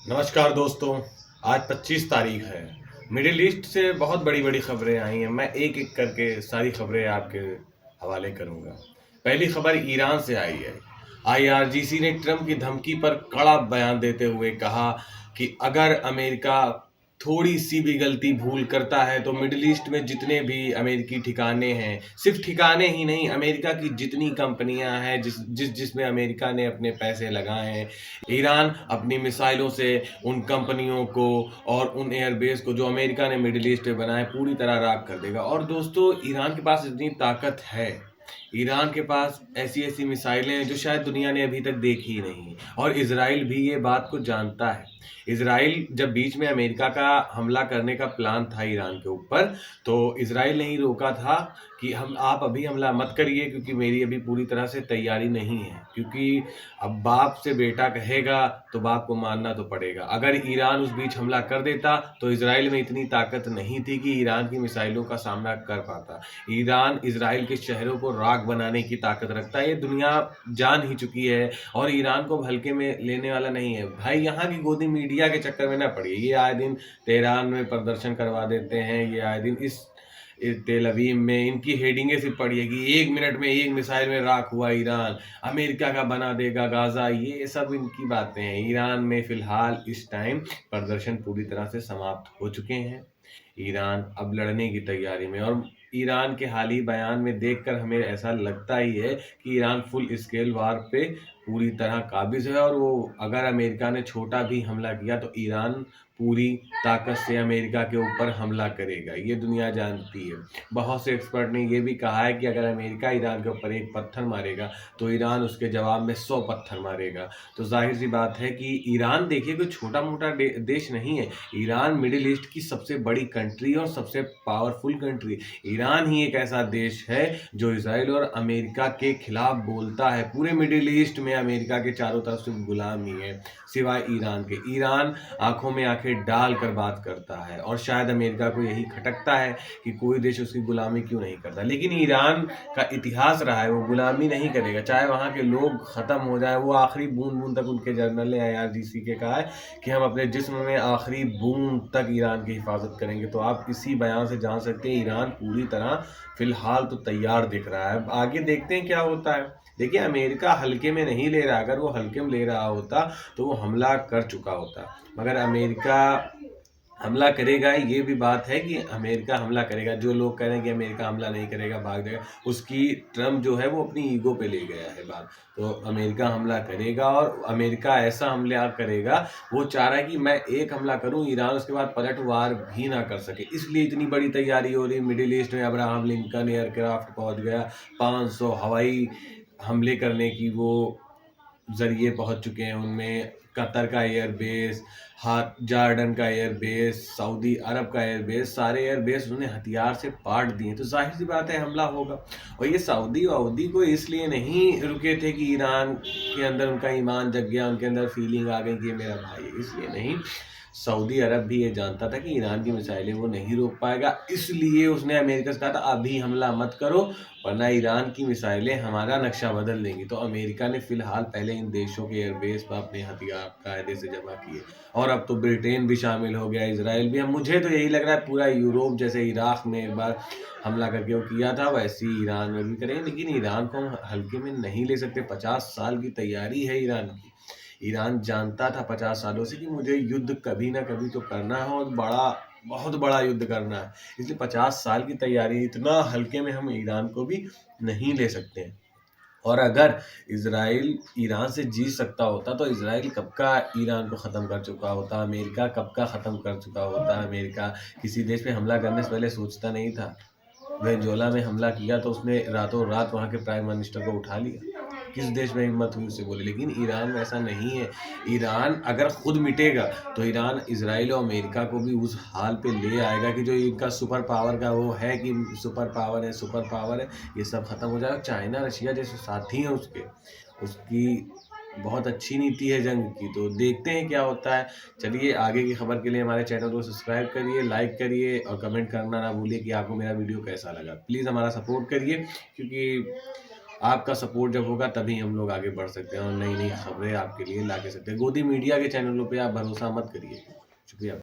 नमस्कार दोस्तों। आज 25 तारीख है। मिडिल ईस्ट से बहुत बड़ी बड़ी खबरें आई हैं। मैं एक एक करके सारी खबरें आपके हवाले करूंगा। पहली खबर ईरान से आई है। आईआरजीसी ने ट्रंप की धमकी पर कड़ा बयान देते हुए कहा कि अगर अमेरिका थोड़ी सी भी गलती भूल करता है तो मिडिल ईस्ट में जितने भी अमेरिकी ठिकाने हैं, सिर्फ ठिकाने ही नहीं, अमेरिका की जितनी कंपनियां हैं जिसमें अमेरिका ने अपने पैसे लगाए हैं, ईरान अपनी मिसाइलों से उन कंपनियों को और उन एयरबेस को जो अमेरिका ने मिडिल ईस्ट में बनाए पूरी तरह राख कर देगा। और दोस्तों, ईरान के पास इतनी ताकत है, ईरान के पास ऐसी ऐसी मिसाइलें हैं जो शायद दुनिया ने अभी तक देखी ही नहीं। और इसराइल भी ये बात को जानता है। इसराइल जब बीच में अमेरिका का हमला करने का प्लान था ईरान के ऊपर, तो इसराइल ने ही रोका था कि आप अभी हमला मत करिए, क्योंकि मेरी अभी पूरी तरह से तैयारी नहीं है। क्योंकि अब बाप से बेटा कहेगा तो बाप को मानना तो पड़ेगा। अगर ईरान उस बीच हमला कर देता तो इसराइल में इतनी ताकत नहीं थी कि ईरान की मिसाइलों का सामना कर पाता। ईरान इसराइल के शहरों को राख बनाने की ताकत रखता है, ये दुनिया जान ही चुकी है। और ईरान को हल्के में लेने वाला नहीं है भाई। यहाँ की गोदी मीडिया के चक्कर में ना पड़िए। ये आए दिन तेहरान में प्रदर्शन करवा देते हैं, ये आए दिन इस तेल अवीव में इनकी हेडिंगें सिर्फ पड़ी है कि 1 मिनट में 1 मिसाइल में राख हुआ ईरान, अमेरिका का बना देगा गाजा। ये सब इनकी बातें हैं। ईरान में फिलहाल इस टाइम प्रदर्शन पूरी तरह से समाप्त हो चुके हैं। ईरान अब लड़ने की तैयारी में, और ईरान के हाल ही बयान में देखकर हमें ऐसा लगता ही है कि ईरान फुल स्केल वार पे पूरी तरह काबिज है। और वो अगर अमेरिका ने छोटा भी हमला किया तो ईरान पूरी ताकत से अमेरिका के ऊपर हमला करेगा, ये दुनिया जानती है। बहुत से एक्सपर्ट ने ये भी कहा है कि अगर अमेरिका ईरान के ऊपर एक पत्थर मारेगा तो ईरान उसके जवाब में 100 पत्थर मारेगा। तो जाहिर सी बात है कि ईरान देखिए कोई छोटा मोटा देश नहीं है। ईरान मिडिल ईस्ट की सबसे बड़ी कंट्री और सबसे पावरफुल कंट्री। ईरान ही एक ऐसा देश है जो इसराइल और अमेरिका के खिलाफ बोलता है। पूरे मिडिल ईस्ट में अमेरिका के चारों तरफ से गुलाम ही है, सिवाय ईरान के। ईरान आंखों में आंखें डाल कर बात करता है, और शायद अमेरिका को यही खटकता है कि कोई देश उसकी गुलामी क्यों नहीं करता। लेकिन ईरान का इतिहास रहा है, वो गुलामी नहीं करेगा, चाहे वहाँ के लोग खत्म हो जाए। वो आखिरी बूंद बूंद तक, उनके जनरल ने आईआरजीसी के कहा है कि हम अपने जिस्म में आखिरी बूंद तक ईरान की हिफाजत करेंगे। तो आप इसी बयान से जान सकते हैं ईरान पूरी तरह फिलहाल तो तैयार दिख रहा है। आगे देखते हैं क्या होता है। देखिए, अमेरिका हल्के में नहीं ले रहा। अगर वो हल्के में ले रहा होता तो वो हमला कर चुका होता। मगर अमेरिका हमला करेगा, ये भी बात है कि अमेरिका हमला करेगा। जो लोग कह रहे हैं कि अमेरिका हमला नहीं करेगा, भाग जाएगा, उसकी ट्रम्प जो है वो अपनी ईगो पे ले गया है बात। तो अमेरिका हमला करेगा, और अमेरिका ऐसा हमला करेगा, वो चाह रहा है कि मैं एक हमला करूं, ईरान उसके बाद पलटवार भी ना कर सके। इसलिए इतनी बड़ी तैयारी हो रही है। मिडिल ईस्ट में अब्राहम लिंकन एयरक्राफ्ट पहुंच गया, 500 हवाई हमले करने की वो जरिए पहुंच चुके हैं। उनमें कतर का एयरबेस, हाथ जॉर्डन का एयरबेस, सऊदी अरब का एयरबेस, सारे एयरबेस उन्हें हथियार से पाट दिए। तो जाहिर सी बात है हमला होगा। और ये सऊदी वऊदी को इसलिए नहीं रुके थे कि ईरान के अंदर उनका ईमान जग गया, उनके अंदर फीलिंग आ गई कि ये मेरा भाई है, इसलिए नहीं। सऊदी अरब भी ये जानता था कि ईरान की मिसाइलें वो नहीं रोक पाएगा, इसलिए उसने अमेरिका से कहा था अभी हमला मत करो, वरना ईरान की मिसाइलें हमारा नक्शा बदल देंगी। तो अमेरिका ने फिलहाल पहले इन देशों के एयरबेस पर अपने हथियार कायदे से जमा किए, और अब तो ब्रिटेन भी शामिल हो गया, इसराइल भी। अब मुझे तो यही लग रहा है पूरा यूरोप, जैसे इराक में एक बार हमला करके वो किया था, वैसे ही ईरान में भी करेंगे। लेकिन ईरान को हम हल्के में नहीं ले सकते। 50 साल की तैयारी है ईरान की। ईरान जानता था 50 सालों से कि मुझे युद्ध कभी ना कभी तो करना है, और बहुत बड़ा युद्ध करना है। इसलिए 50 साल की तैयारी, इतना हल्के में हम ईरान को भी नहीं ले सकते हैं। और अगर इसराइल ईरान से जीत सकता होता तो इसराइल कब का ईरान को ख़त्म कर चुका होता, अमेरिका कब का ख़त्म कर चुका होता। अमेरिका किसी देश पे हमला करने से पहले सोचता नहीं था। वेनेजुएला में हमला किया तो उसने रातों रात वहाँ के प्राइम मिनिस्टर को उठा लिया। किस देश में हिम्मत हुई उसे बोले। लेकिन ईरान में ऐसा नहीं है। ईरान अगर खुद मिटेगा तो ईरान इसराइल और अमेरिका को भी उस हाल पे ले आएगा कि जो इनका सुपर पावर का वो है कि सुपर पावर है, ये सब खत्म हो जाएगा। चाइना रशिया जैसे साथी हैं उसकी बहुत अच्छी नीति है जंग की। तो देखते हैं क्या होता है। चलिए, आगे की खबर के लिए हमारे चैनल को सब्सक्राइब करिए, लाइक करिए, और कमेंट करना ना भूलिए कि आपको मेरा वीडियो कैसा लगा। प्लीज़ हमारा सपोर्ट करिए, क्योंकि आपका सपोर्ट जब होगा तभी हम लोग आगे बढ़ सकते हैं और नई नई खबरें आपके लिए ला के सकते हैं। गोदी मीडिया के चैनलों पे आप भरोसा मत करिए। शुक्रिया।